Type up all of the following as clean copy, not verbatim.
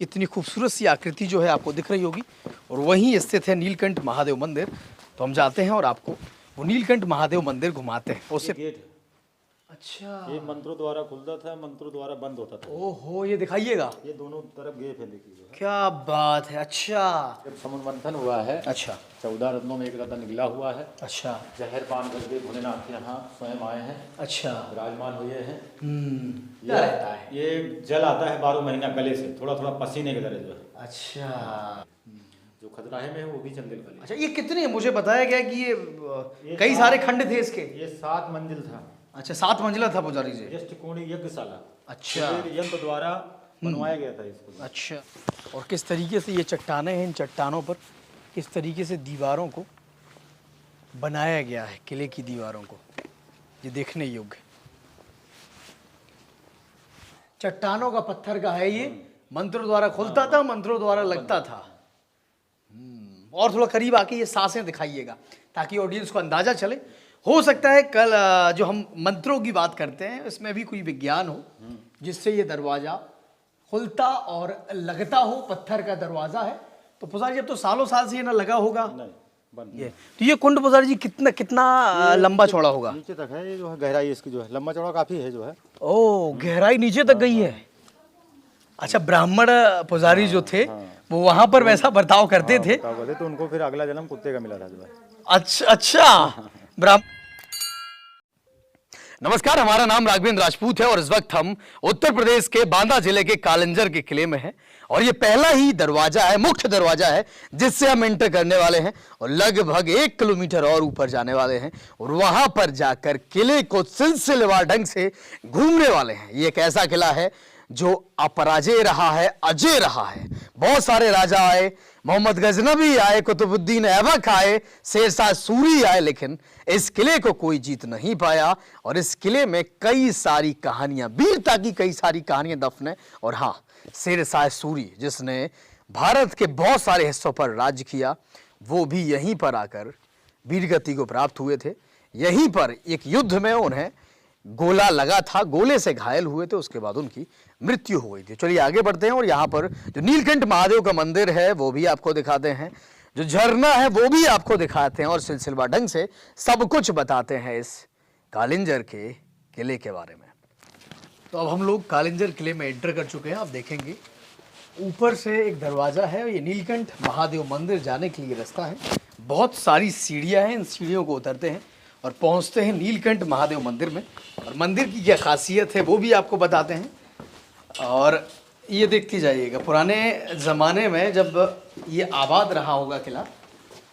इतनी खूबसूरत सी आकृति जो है आपको दिख रही होगी और वहीं स्थित है नीलकंठ महादेव मंदिर। तो हम जाते हैं और आपको वो नीलकंठ महादेव मंदिर घुमाते हैं। उससे गेट है। अच्छा, ये मंत्रों द्वारा खुलता था, मंत्रों द्वारा बंद होता था। ओहो, ये दिखाइएगा। ये दोनों तरफ गेट है, देखिए। क्या बात है। अच्छा, जब समुद्र मंथन हुआ है, अच्छा, 14 रत्नों में एक रत्न निकला हुआ है। अच्छा, जहर पान करके भोलेनाथ यहाँ स्वयं आए हैं, अच्छा, विराजमान हुए हैं। क्या रहता है? ये जल आता है 12 महीना गले से, थोड़ा थोड़ा पसीने की तरह जो है। अच्छा, जो खजुराहे में है वो भी चंदेल कली। अच्छा, ये कितने, मुझे बताया गया कि ये कई सारे खंड थे इसके। ये 7 मंजिल था। अच्छा, 7 मंजिला था पुजारी जी। यष्टकोणी यज्ञशाला। अच्छा, यंत्र द्वारा बनवाया गया था इसको। अच्छा, और किस तरीके से ये चट्टानें हैं, इन चट्टानों पर किस तरीके से दीवारों को बनाया गया है, किले की दीवारों को, ये देखने योग्य। चट्टानों का पत्थर का है ये, मंत्रों द्वारा खुलता था, मंत्रों द्वारा लगता था। और थोड़ा करीब आके ये सांसें दिखाइएगा ताकि ऑडियंस को अंदाजा चले। हो सकता है कल जो हम मंत्रों की बात करते हैं इसमें भी कोई विज्ञान हो जिससे ये दरवाजा खुलता और लगता हो। पत्थर का दरवाजा है तो पुजारी जब तो सालों साल से ये ना लगा होगा। नहीं, बंद। ये तो ये कुंड पुजारी जी कितना कितना लंबा चौड़ा होगा? नीचे तक है ये जो है, गहराई इसकी जो है, लंबा चौड़ा काफी है जो है। ओ, गहराई नीचे तक गई है। अच्छा, ब्राह्मण पुजारी जो थे वो वहां पर वैसा बर्ताव करते थे तो उनको फिर अगला जन्म कुत्ते का मिला था जो है। अच्छा, अच्छा, नमस्कार, हमारा नाम राघवेंद्र राजपूत है और इस वक्त हम उत्तर प्रदेश के बांदा जिले के कालिंजर के किले में हैं और ये पहला ही दरवाजा है, मुख्य दरवाजा है जिससे हम एंटर करने वाले हैं और लगभग 1 किलोमीटर और ऊपर जाने वाले हैं और वहां पर जाकर किले को सिलसिलेवार ढंग से घूमने वाले हैं। ये एक ऐसा किला है जो अपराजय रहा है, अजय रहा है। बहुत सारे राजा आए, मोहम्मद गजनबी आए, कुतुबुद्दीन ऐबक आए, शेरशाह सूरी आए, लेकिन इस किले को कोई जीत नहीं पाया और इस किले में कई सारी कहानियां, वीरता की कई सारी कहानियां दफन है। और हाँ, शेरशाह सूरी जिसने भारत के बहुत सारे हिस्सों पर राज्य किया, वो भी यहीं पर आकर वीरगति को प्राप्त हुए थे। यहीं पर एक युद्ध में उन्हें गोला लगा था, गोले से घायल हुए थे, उसके बाद उनकी मृत्यु हो गई थी। चलिए आगे बढ़ते हैं और यहाँ पर जो नीलकंठ महादेव का मंदिर है वो भी आपको दिखाते हैं, जो झरना है वो भी आपको दिखाते हैं और सिलसिलेवार ढंग से सब कुछ बताते हैं इस कालिंजर के किले के बारे में। तो अब हम लोग कालिंजर किले में एंटर कर चुके हैं। आप देखेंगे ऊपर से एक दरवाजा है, ये नीलकंठ महादेव मंदिर जाने के लिए रास्ता है। बहुत सारी सीढ़ियाँ हैं, इन सीढ़ियों को उतरते हैं और पहुंचते हैं नीलकंठ महादेव मंदिर में। और मंदिर की क्या खासियत है वो भी आपको बताते हैं। और ये देखती जाइएगा, पुराने ज़माने में जब ये आबाद रहा होगा किला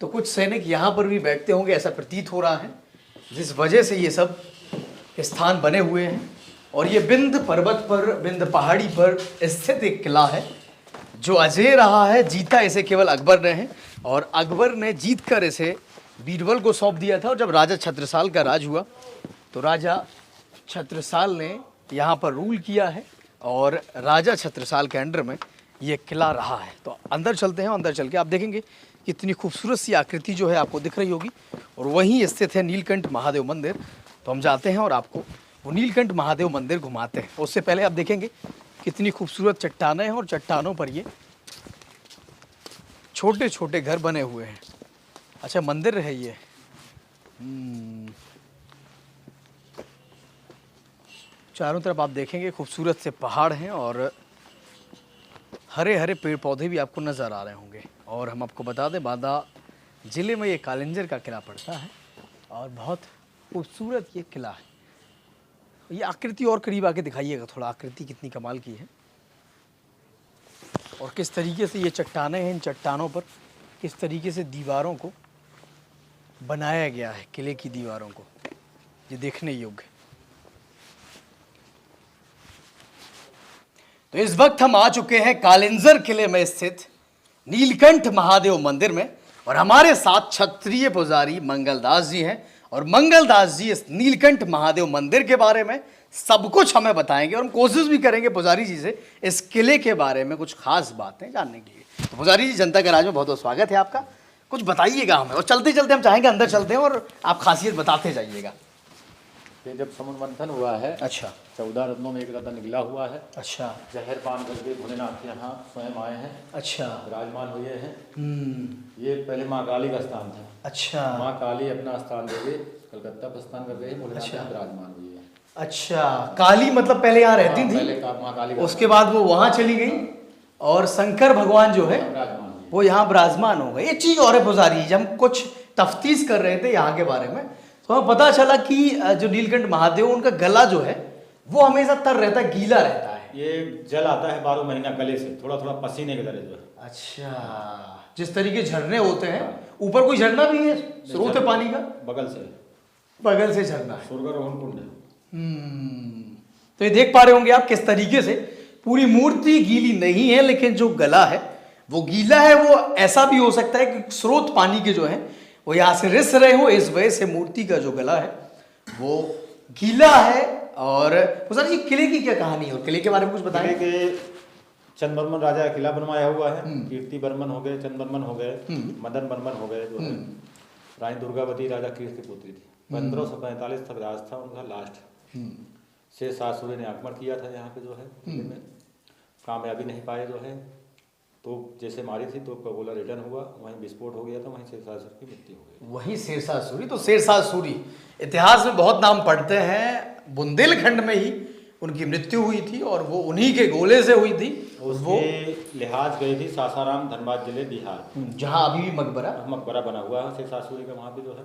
तो कुछ सैनिक यहाँ पर भी बैठते होंगे, ऐसा प्रतीत हो रहा है, जिस वजह से ये सब स्थान बने हुए हैं। और ये बिंद पर्वत पर, बिंद पहाड़ी पर स्थित एक किला है जो अजय रहा है। जीता इसे केवल अकबर ने है और अकबर ने जीत कर इसे बीरबल को सौंप दिया था। और जब राजा छत्रसाल का राज हुआ तो राजा छत्रसाल ने यहाँ पर रूल किया है और राजा छत्रसाल के अंडर में ये किला रहा है। तो अंदर चलते हैं, अंदर चल के आप देखेंगे कितनी खूबसूरत सी आकृति जो है आपको दिख रही होगी और वहीं स्थित है नीलकंठ महादेव मंदिर। तो हम जाते हैं और आपको वो नीलकंठ महादेव मंदिर घुमाते हैं। उससे पहले आप देखेंगे कितनी खूबसूरत चट्टानें हैं और चट्टानों पर ये छोटे छोटे घर बने हुए हैं। अच्छा, मंदिर है ये। चारों तरफ आप देखेंगे खूबसूरत से पहाड़ हैं और हरे हरे पेड़ पौधे भी आपको नज़र आ रहे होंगे। और हम आपको बता दें, बांदा ज़िले में ये कालिंजर का किला पड़ता है और बहुत खूबसूरत ये किला है। ये आकृति और करीब आके दिखाइएगा थोड़ा, आकृति कितनी कमाल की है और किस तरीके से ये चट्टानें हैं, इन चट्टानों पर किस तरीके से दीवारों को बनाया गया है, किले की दीवारों को, ये देखने योग्य। तो इस वक्त हम आ चुके हैं कालिंजर किले में स्थित नीलकंठ महादेव मंदिर में और हमारे साथ क्षत्रिय पुजारी मंगलदास जी हैं और मंगलदास जी इस नीलकंठ महादेव मंदिर के बारे में सब कुछ हमें बताएंगे और हम कोशिश भी करेंगे पुजारी जी से इस किले के बारे में कुछ खास बातें जानने के लिए। तो पुजारी जी, जनता के राज में बहुत बहुत स्वागत है आपका, कुछ बताइएगा हमें। और चलते चलते हम चाहेंगे अंदर चलते हैं और आप खासियत बताते जाइएगा। ये जब समुद्र मंथन हुआ है, अच्छा 14 रत्नों में एक रत्न निकला हुआ है। अच्छा जहर पान करके भोलेनाथ यहाँ स्वयं आए हैं, अच्छा विराजमान हुए हैं। ये पहले माँ काली का स्थान था। अच्छा माँ काली अपना स्थान दे के कलकत्ता प्रस्थान कर गए, भोलेनाथ अच्छा। यहाँ विराजमान हुई है। अच्छा, काली मतलब पहले यहाँ रहती थी, पहले माँ काली का उसके बाद वो वहां चली गई और शंकर भगवान जो है विराजमान हुई है। वो यहाँ विराजमान हो गए। एक चीज और है पुजारी, जब हम कुछ तफ्तीश कर रहे थे यहाँ के बारे में तो हमें पता चला कि जो नीलकंठ महादेव उनका गला जो है वो हमेशा तर रहता है, गीला रहता है। ये जल आता है 12 महीना गले से, थोड़ा थोड़ा पसीने के तरह जो है। अच्छा, जिस तरीके झरने होते हैं, ऊपर कोई झरना भी है, स्रोत है पानी का, बगल से बगल से झरना है। स्वर्गारोहण कुंड है। तो ये देख पा रहे होंगे आप किस तरीके से पूरी मूर्ति गीली नहीं है, लेकिन जो गला है वो गीला है। वो ऐसा भी हो सकता है कि स्रोत पानी के जो है वो यहाँ से रिस रहे हो, इस वजह से मूर्ति का जो गला है वो गीला है। और सर जी, किले की क्या कहानी है और किले के बारे में कुछ बताएं? किले के चंद्रवर्मन राजा का किला बनवाया हुआ है। कीर्ति वर्मन हो गए, चंद्रवर्मन हो गए, मदन वर्मन हो गए, जो है रानी दुर्गावती राजा कीर्ति की पुत्री थी। 1545 तक राज था उनका लास्ट। शेषासुरी ने आक्रमण किया था यहाँ पे जो है किले में, कामयाबी नहीं पाए जो है। तो जैसे मारी थी तो गोला रिटर्न हुआ, वहीं विस्फोट हो गया था, वहीं शेरशाह की मृत्यु हो गई। वही शेरशाह सूरी। तो शेरशाह सूरी इतिहास में बहुत नाम पढ़ते हैं, बुंदेलखंड में ही उनकी मृत्यु हुई थी और वो उन्हीं के गोले से हुई थी। वो लिहाज गई थी सासाराम, धनबाद जिले, बिहार, जहाँ अभी भी मकबरा बना हुआ है शेरशाह सूरी का, वहाँ पे जो है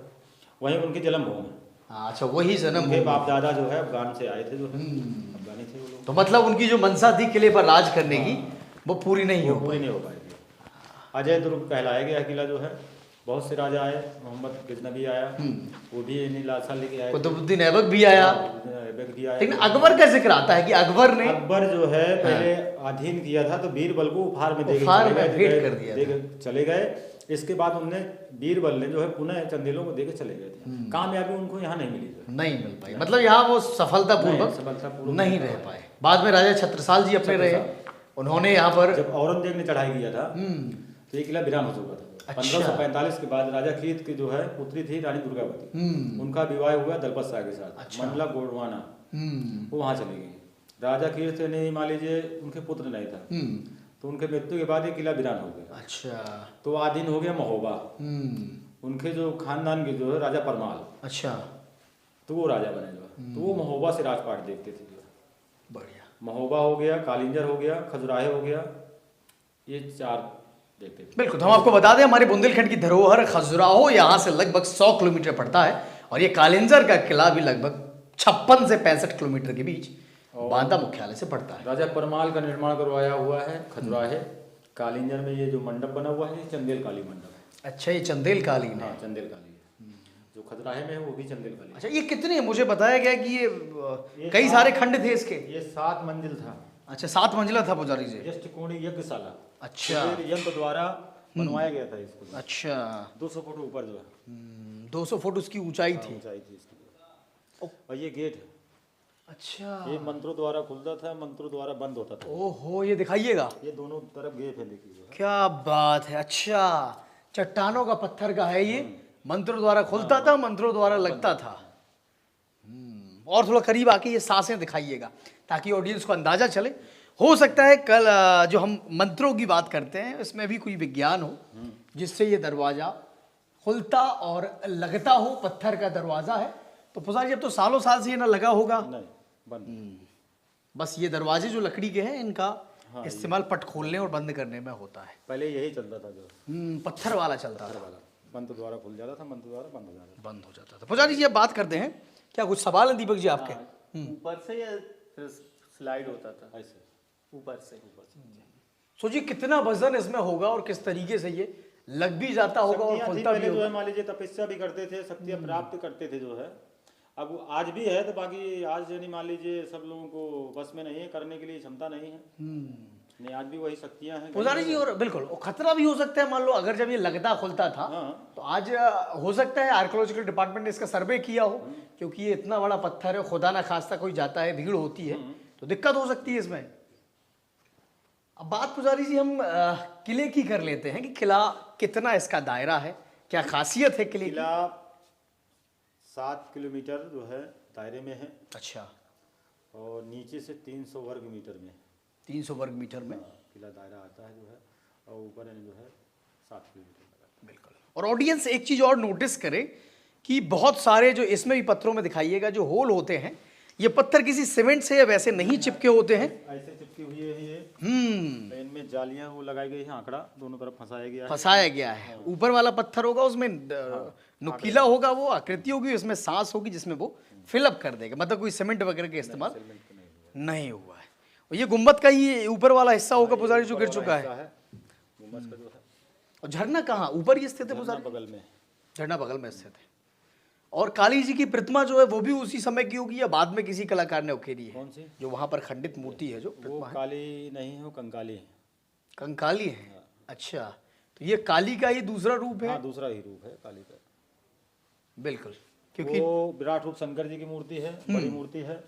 वहीं उनकी जन्मभूमि है। अच्छा, वही जन्म उनके बाप दादा जो है अफगान से आए थे, जो है अफगानी थे वो लोग। तो मतलब उनकी जो मनसा थी किले पर राज करने की वो पूरी नहीं हो पूरी नहीं हो पाएगी। अजय दुर्ग कहलाया गया किला जो है। बहुत से राजा आए, मोहम्मद गजनबी आया, वो भी इन्हीं लाशा लेके आए। कुतुबुद्दीन ऐबक भी आया, ऐबक भी आया। लेकिन अकबर का जिक्र आता है कि अकबर जो है पहले अधीन किया था, तो बीरबल को उपहार में भेंट कर दिया चले गए। इसके बाद उनने बीरबल ने जो है पुनः चंदेलों को देकर चले गए थे। कामयाबी उनको यहाँ नहीं मिली, नहीं मिल पाई, मतलब यहाँ वो सफलतापूर्वक नहीं रह पाए। बाद में राजा छत्रसाल जी अपने रहे, उन्होंने यहाँ पर जब औरंगजेब ने चढ़ाई किया था तो ये किला वीरान हो चुका था। 1545 के बाद राजा कीर्त की जो है पुत्री थी रानी दुर्गावती, उनका विवाह हुआ दलपत शाह के साथ। मंडला गोडवाना वो वहां चली गई। राजा कीर्त ने मान लीजिए उनके पुत्र नहीं था, तो उनके मृत्यु के बाद ये किला वीरान हो गया। अच्छा, तो आधीन हो गया महोबा। उनके जो खानदान के जो है राजा परमाल, अच्छा, तो वो राजा बने जो है। तो वो महोबा से राजपाट देखते थे। बढ़िया। महोबा हो गया, कालिंजर हो गया, खजुराहे हो गया, ये 4 देखते थे। बिल्कुल, तो हम आपको बता दें हमारे बुंदेलखंड की धरोहर खजुराहो यहाँ से लगभग 100 किलोमीटर पड़ता है और ये कालिंजर का किला भी लगभग 56 से 65 किलोमीटर के बीच बांदा मुख्यालय से पड़ता है। राजा परमाल का निर्माण करवाया हुआ है खजुराहे। कालिंजर में ये जो मंडप बना हुआ है, चंदेल काली मंडप है। अच्छा, ये चंदेल कालीन है। चंदेल काली है। जो खजुराहे में है वो भी चंदेल काली। अच्छा, ये कितने, मुझे बताया गया कि ये कई सारे खंड थे इसके। ये 7 मंजिल था। अच्छा, 7 मंजिला था पुजारी जी। यष्टकोणी यज्ञशाला। अच्छा, यंत्र द्वारा बनवाया गया था इसको। अच्छा, 200 फुट ऊपर जो है 200 फुट उसकी ऊंचाई थी। ऊंचाई थी इसकी। और ये गेट है। अच्छा, ये मंत्रों द्वारा खुलता था, मंत्रों द्वारा बंद होता था। ओहो, ये दिखाइएगा। ये दोनों तरफ गेट है, देखिए। क्या बात है। अच्छा, चट्टानों का पत्थर का है ये, मंत्रों द्वारा खुलता था, मंत्रों द्वारा लगता था। और थोड़ा करीब आके ये सांसें दिखाइएगा ताकि ऑडियंस को अंदाजा चले। हो सकता है कल जो हम मंत्रों की बात करते हैं इसमें भी कोई विज्ञान हो जिससे ये दरवाजा खुलता और लगता हो। पत्थर का दरवाजा है तो पुजारी अब तो सालों साल से ये ना लगा होगा, नहीं, बंद। बस ये दरवाजे जो लकड़ी के हैं इनका इस्तेमाल पट खोलने और बंद करने में होता है। पहले यही चलता था जो पत्थर वाला चलता था, मंत्र द्वारा खुल जाता था, मंत्र द्वारा बंद हो जाता था। पुजारी जी अब बात करते हैं, क्या कुछ सवाल है दीपक जी आपके? ऊपर से या फिर स्लाइड होता था? ऐसे ऊपर से। सो जी, कितना वजन इसमें होगा और किस तरीके से ये लग भी जाता होगा और खुलता भी जो होगा? है मान लीजिए तपस्या भी करते थे, शक्तियां प्राप्त करते थे जो है। अब आज भी है, तो बाकी आज यानी मान लीजिए सब लोगों को बस में नहीं है, करने के लिए क्षमता नहीं है। नहीं, आज भी वही शक्तियां हैं पुजारी जी। और बिल्कुल खतरा भी हो सकता है, मान लो अगर जब ये लगता खुलता था तो आज हो सकता है आर्कियोलॉजिकल डिपार्टमेंट ने इसका सर्वे किया हो, क्योंकि ये इतना बड़ा पत्थर है, खुदा ना खास्ता कोई जाता है, भीड़ होती है तो दिक्कत हो सकती है इसमें। अब बात पुजारी जी हम किले की कर लेते हैं कि किला कितना इसका दायरा है, क्या खासियत है किले की? किला 7 किलोमीटर जो है दायरे में है अच्छा, और नीचे से 300 वर्ग मीटर में 300 वर्ग मीटर में। किला दायरा आता है जो है, और ऊपर यानी जो है 7 किलोमीटर का। बिल्कुल। और ऑडियंस एक चीज और नोटिस करे कि बहुत सारे जो इसमें भी पत्थरों में दिखाइएगा जो होल होते हैं, ये पत्थर किसी सीमेंट से या वैसे नहीं चिपके होते हैं। ऐसे चिपके हुए हैं ये। तो इनमें जालियां वो लगाई गई है, आंकड़ा दोनों तरफ फंसाया गया है। फंसाया गया है। ऊपर वाला पत्थर होगा उसमें नुकीला होगा, वो आकृति होगी, उसमें सांस होगी जिसमें वो फिलअप कर देगा, मतलब कोई सीमेंट वगैरह का इस्तेमाल नहीं हुआ है। और ये गुम्बद का ही ऊपर वाला हिस्सा होगा पुजारी जो गिर चुका है। गुम्बद का जो है। और झरना कहाँ, ऊपर ही स्थित है पुजारी? बगल में। झरना बगल में स्थित है। और काली जी की प्रतिमा जो है वो भी उसी समय की होगी या बाद में किसी कलाकार ने उकेरी है? कौन सी? जो वहां पर खंडित मूर्ति है जो वो प्रतिमा है। काली नहीं है, वो कंकाली है। कंकाली है। अच्छा, तो ये काली का ही दूसरा रूप है? हाँ, दूसरा ही रूप है काली का। बिल्कुल, क्योंकि वो विराट रूप शंकर जी की मूर्ति है, बड़ी मूर्ति है।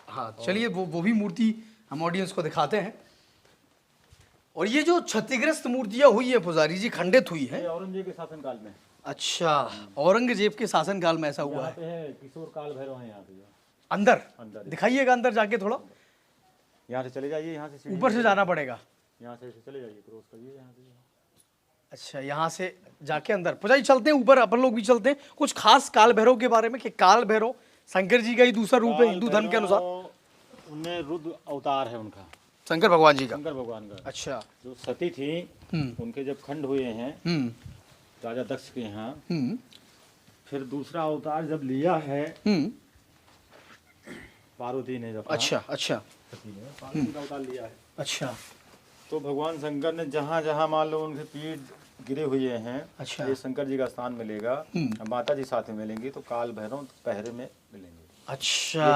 हाँ, चलिए वो भी मूर्ति हम ऑडियंस को दिखाते हैं। और ये जो क्षतिग्रस्त मूर्तियां हुई है पुजारी जी, खंडित हुई है। ये औरंगजेब के शासनकाल में। अच्छा, औरंगजेब के शासनकाल में ऐसा हुआ यहाँ है। पे है किशोर काल भैरव है यहाँ पे। अंदर अंदर दिखाइएगा, अंदर जाके थोड़ा यहाँ से चले जाइए, यहाँ से सीढ़ी ऊपर से जाना पड़ेगा। यहाँ से चले जाइए, क्रॉस करिए यहाँ से। अच्छा, यहाँ से जाके अंदर पुजारी चलते हैं, ऊपर अपन लोग भी चलते हैं। कुछ खास काल भैरव के बारे में कि काल भैरव शंकर जी का ही दूसरा रूप है हिंदू धर्म के अनुसार? उनमें रुद्र अवतार है उनका, शंकर भगवान जी का। शंकर भगवान का। अच्छा। जो सती थी, उनके जब खंड हुए हैं राजा दक्ष के यहाँ, फिर दूसरा अवतार जब लिया है पार्वती ने, जब अच्छा अच्छा सती ने पार्वती का अवतार लिया है, अच्छा तो भगवान शंकर ने जहाँ जहाँ मान लो उनके पीठ गिरे हुए हैं, अच्छा। ये शंकर जी का स्थान मिलेगा, माता जी साथ में मिलेंगी, तो काल भैरव पहरे में मिलेंगे। अच्छा,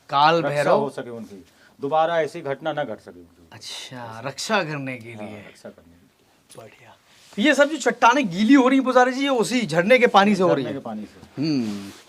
काल रक्षा भैरव हो सके उनकी, दोबारा ऐसी घटना न घट सके उनकी। अच्छा, रक्षा करने के लिए। रक्षा करने के लिए। बढ़िया। तो ये सब जो चट्टानें गीली हो रही है पुजारी जी, ये उसी झरने के पानी से हो रही झरने है? के पानी से।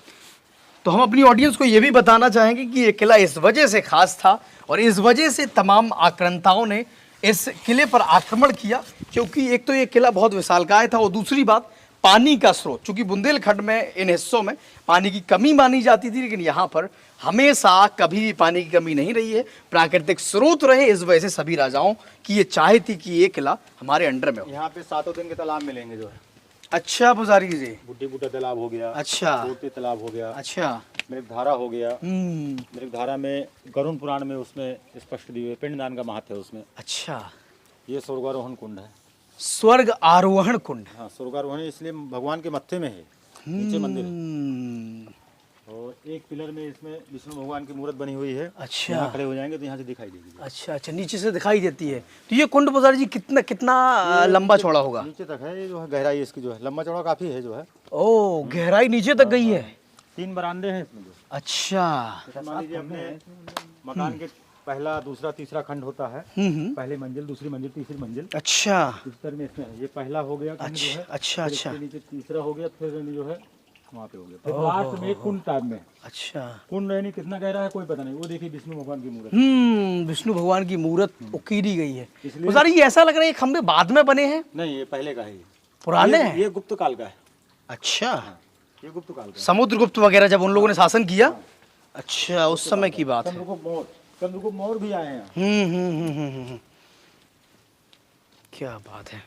तो हम अपनी ऑडियंस को ये भी बताना चाहेंगे कि ये किला इस वजह से खास था और इस वजह से तमाम आक्रांताओं ने इस किले पर आक्रमण किया, क्योंकि एक तो ये किला बहुत विशालकाय था और दूसरी बात पानी का स्रोत, चूंकि बुंदेलखंड में इन हिस्सों में पानी की कमी मानी जाती थी, लेकिन यहाँ पर हमेशा कभी भी पानी की कमी नहीं रही है, प्राकृतिक स्रोत रहे। इस वजह से सभी राजाओं की ये चाह थी कि ये किला हमारे अंडर में हो। यहाँ पे 7 दिन के तालाब मिलेंगे जो है। अच्छा पुजारी जी। बुड्ढी बूटा तालाब हो गया, अच्छा। छोटे तालाब हो गया, अच्छा। मृगधारा हो गया। मृगधारा में गरुण पुराण में उसमें स्पष्ट दिए हुए पिंडदान का महत्व है उसमें। अच्छा, ये स्वर्गारोहण कुंड है। स्वर्ग आरोहण कुंड। हाँ, स्वर्गारोहण इसलिए भगवान के मत्थे में है, नीचे मंदिर है। और एक पिलर में इसमें विष्णु भगवान की मूर्त बनी हुई है। अच्छा। यहाँ खड़े हो जाएंगे तो यहाँ से दिखाई देगी। अच्छा अच्छा, नीचे से दिखाई देती है। तो ये कुंड पुजारी जी कितना कितना लंबा चौड़ा होगा? नीचे तक है, ये जो है गहराई इसकी जो है, लंबा चौड़ा काफी है जो है। ओ, गहराई नीचे तक गई है। 3 बरामदे हैं इसमें जो। अच्छा। जैसे मान लीजिए अपने मकान के पहला, दूसरा, तीसरा खंड होता है। पहली मंजिल, दूसरी मंजिल, तीसरी मंजिल, अच्छा इस तरह में इसमें है। ये पहला हो गया खंड जो है। अच्छा फिर अच्छा इसके नीचे तीसरा हो गया, फिर जो है वहाँ पे हो गया, फिर लास्ट में एक कुंड टाइप में। अच्छा। कुंड यानी कितना गहरा है कोई पता नहीं। वो देखिए विष्णु भगवान की मूर्त। विष्णु भगवान की मूर्त उकीरी गई है। इसलिए- पुजारी ये ऐसा लग रहा है ये खंबे बाद में बने हैं? नहीं, ये पहले का है। पुराने हैं? ये गुप्त काल का है। अच्छा, ये गुप्त काल का है। समुद्रगुप्त वगैरह जब उन लोगों ने शासन किया। अच्छा, उस समय की बात है। चंद्रगुप्त मौर्य भी आए हैं। क्या बात है।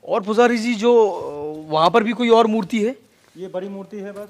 और पुजारी जी जो वहां पर भी कोई और मूर्ति है? ये बड़ी मूर्ति है बस,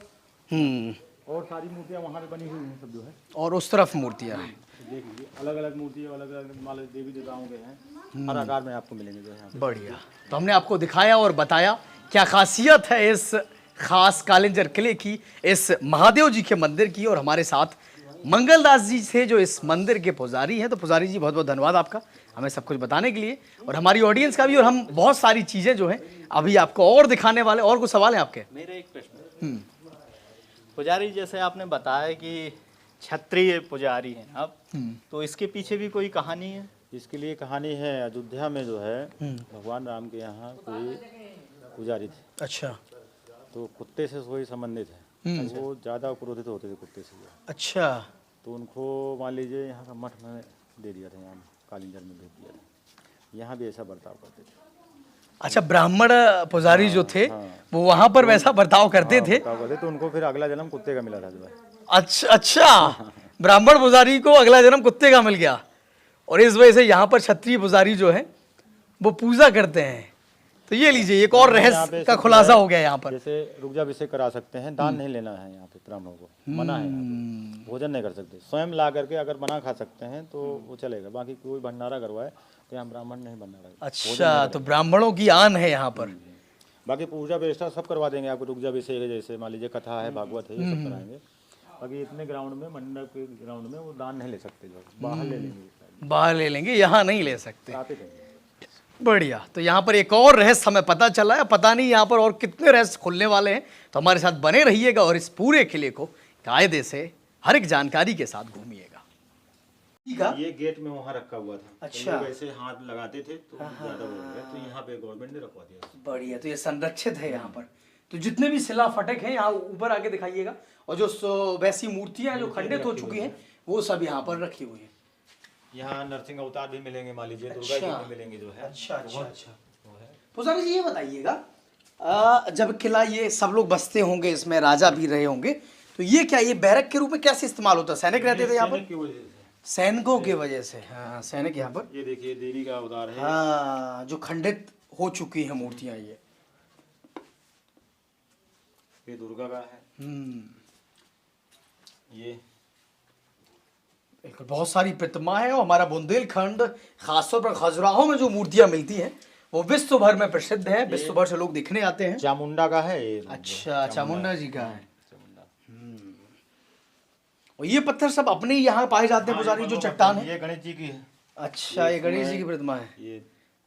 और सारी मूर्तियां वहाँ पे बनी हुई हैं सब जो है। और उस तरफ मूर्तियां हैं। देख लीजिए, अलग अलग मूर्तियां, अलग अलग मान लीजिए देवी देवताओं के हैं, हर आकार में आपको मिलेंगे जो है यहाँ पे। बढ़िया। तो हमने आपको दिखाया और बताया क्या खासियत है इस खास कालिंजर किले की, इस महादेव जी के मंदिर की। और हमारे साथ मंगलदास जी थे जो इस मंदिर के पुजारी हैं। तो पुजारी जी बहुत बहुत धन्यवाद आपका हमें सब कुछ बताने के लिए, और हमारी ऑडियंस का भी। और हम बहुत सारी चीजें जो हैं अभी आपको और दिखाने वाले। और कुछ सवाल है आपके? मेरा एक प्रश्न। पुजारी, जैसे आपने बताया कि क्षत्रिय पुजारी हैं आप, तो इसके पीछे भी कोई कहानी है? इसके लिए कहानी है। अयोध्या में जो है भगवान राम के यहाँ कोई पुजारी थे। अच्छा। तो कुत्ते से कोई संबंधित है, तो वो ज़्यादा क्रोधित होते थे कुत्ते से। अच्छा। तो उनको मान लीजिए यहाँ का मठ में दे दिया था, यहाँ कालिंजर में भेज दिया था। यहाँ भी ऐसा बर्ताव करते थे। अच्छा, ब्राह्मण पुजारी जो थे वो वहां पर वैसा बर्ताव करते थे। तो उनको फिर अगला जन्म कुत्ते का मिला था जो है। अच्छा अच्छा, ब्राह्मण पुजारी को अगला जन्म कुत्ते का मिल गया और इस वजह से यहाँ पर क्षत्रिय पुजारी जो है वो पूजा करते हैं। तो ये लीजिए एक और रहस्य का खुलासा हो गया यहाँ पर। जैसे रुग्जाभिषेक करा सकते हैं, दान नहीं लेना है यहाँ पे ब्राह्मणों को, मना है यहाँ पे। भोजन नहीं कर सकते, स्वयं ला करके अगर बना खा सकते हैं तो वो चलेगा, बाकी कोई भंडारा करवाए तो यहाँ ब्राह्मण नहीं भंडारा। अच्छा, तो ब्राह्मणों की आन है यहाँ पर। बाकी पूजा व्यवस्था सब करवा देंगे आपको, रुग्जाभिषेक है, जैसे मान लीजिए कथा है, भागवत है, ये सब कराएंगे। बाकी इतने ग्राउंड में, मंडप के ग्राउंड में वो दान नहीं ले सकते, जो बाहर ले लेंगे, बाहर ले लेंगे, यहाँ नहीं ले सकते। आते रहेंगे। बढ़िया। तो यहाँ पर एक और रहस्य हमें पता चला है, पता नहीं यहाँ पर और कितने रहस्य खुलने वाले हैं। तो हमारे साथ बने रहिएगा और इस पूरे किले को कायदे से हर एक जानकारी के साथ घूमिएगा। ठीक है, ये गेट में वहाँ रखा हुआ था। अच्छा। तो लोग ऐसे हाथ लगाते थे तो ज्यादा हो गया, तो यहाँ पे गवर्नमेंट ने रखवा दिया। बढ़िया। तो ये संरक्षित है यहाँ पर। तो जितने भी शिला फटक हैं यहाँ ऊपर आके दिखाइएगा, और जो वैसी मूर्तियां जो खंडित हो चुकी हैं वो सब यहाँ पर रखी हुई हैं। यहाँ नरसिंह अवतार भी मिलेंगे, मान लीजिए दुर्गा जी भी मिलेंगे जो है। अच्छा अच्छा अच्छा। पुजारी जी ये बताइएगा, जब किला ये सब लोग बसते होंगे, इसमें राजा भी रहे होंगे, तो ये क्या, ये बैरक के रूप में कैसे इस्तेमाल होता है? सैनिक रहते थे यहाँ पर? की वजह से। सैनिकों की वजह से। हाँ, सैनिक यहाँ पर। ये देखिए देवी का अवतार है। हाँ, जो खंडित हो चुकी है मूर्तियां ये दुर्गा का है। ये बिल्कुल बहुत सारी प्रतिमा है। और हमारा बुंदेलखंड, खासतौर पर खजुराहो में जो मूर्तियां मिलती हैं वो विश्व भर में प्रसिद्ध है, विश्व भर से लोग देखने आते हैं। चामुंडा का है ये। अच्छा, चामुंडा जी का है। चामुंडा। और ये पत्थर सब अपने ही यहाँ पाए जाते हैं पुजारी, जो चट्टान है? ये गणेश जी की है। अच्छा, ये गणेश जी की प्रतिमा है। ये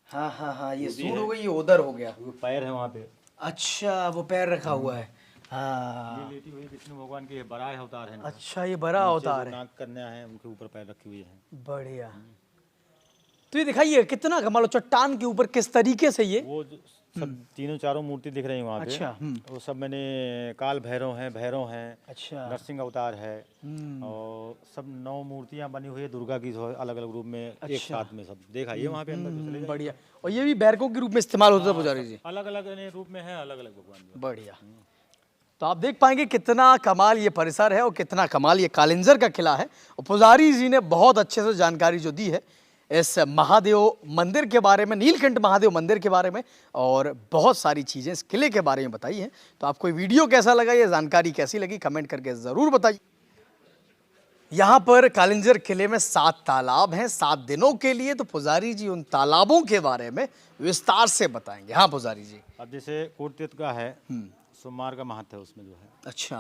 हाँ हाँ हाँ, ये सूर हो गई, ये उधर हो गया। वो पैर है वहाँ पे। अच्छा, वो पैर रखा हुआ है। हाँ, ये लेटी हुई विष्णु भगवान की बड़ा अवतार है। अच्छा, ये बड़ा अवतार है। नाग कन्या है, उनके ऊपर पैर रखी हुई है। बढ़िया। तो ये दिखाइए कितना कमाल, चट्टान के ऊपर किस तरीके से ये। वो जो सब तीनों चारों मूर्ति दिख रही है वहाँ पे। अच्छा। वो सब मैंने काल भैरव हैं, अच्छा। नरसिंह अवतार है, और सब 9 मूर्तियाँ बनी हुई है दुर्गा की, जो अलग अलग रूप में एक साथ में सब देखा। ये वहाँ पे अंदर चले जाइए। बढ़िया। और ये भी बैरकों के रूप में इस्तेमाल होता है पुजारी जी? अलग अलग रूप में है, अलग अलग भगवान। बढ़िया। तो आप देख पाएंगे कितना कमाल ये परिसर है और कितना कमाल ये कालिंजर का किला है। और पुजारी जी ने बहुत अच्छे से जानकारी जो दी है इस महादेव मंदिर के बारे में, नीलकंठ महादेव मंदिर के बारे में, और बहुत सारी चीज़ें इस किले के बारे में बताई हैं। तो आपको ये वीडियो कैसा लगा, ये जानकारी कैसी लगी, कमेंट करके ज़रूर बताइए। यहाँ पर कालिंजर किले में 7 तालाब हैं 7 दिनों के लिए। तो पुजारी जी उन तालाबों के बारे में विस्तार से बताएंगे। हाँ पुजारी जी। अब जैसे कोटतीर्थ का है, सोमवार का महत्व है उसमें जो है। अच्छा।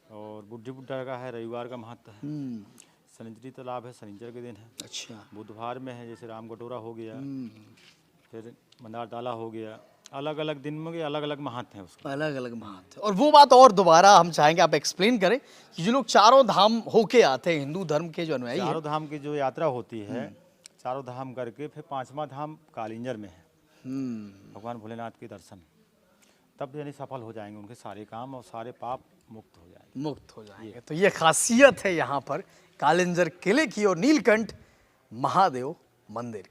और बुढ़ी बुड्ढा का है, रविवार का महत्व है। शनिचरी तालाब है, शनिचर के दिन है। अच्छा। बुधवार में है, जैसे राम कटोरा हो गया, फिर मंदार डाला हो गया। अलग अलग दिन में अलग अलग महत्व है उसका, अलग अलग महत्व। और वो बात और दोबारा हम चाहेंगे आप एक्सप्लेन करें कि जो लोग चारों धाम होके आते हैं, हिंदू धर्म के जो अनुयायी हैं, चारों धाम की जो यात्रा होती है, चारों धाम करके फिर 5वां धाम कालिंजर में है। भगवान भोलेनाथ के दर्शन, तब यानी सफल हो जाएंगे उनके सारे काम और सारे पाप मुक्त हो जाएंगे। मुक्त हो जाएंगे। तो ये खासियत है यहाँ पर कालिंजर किले की और नीलकंठ महादेव मंदिर की।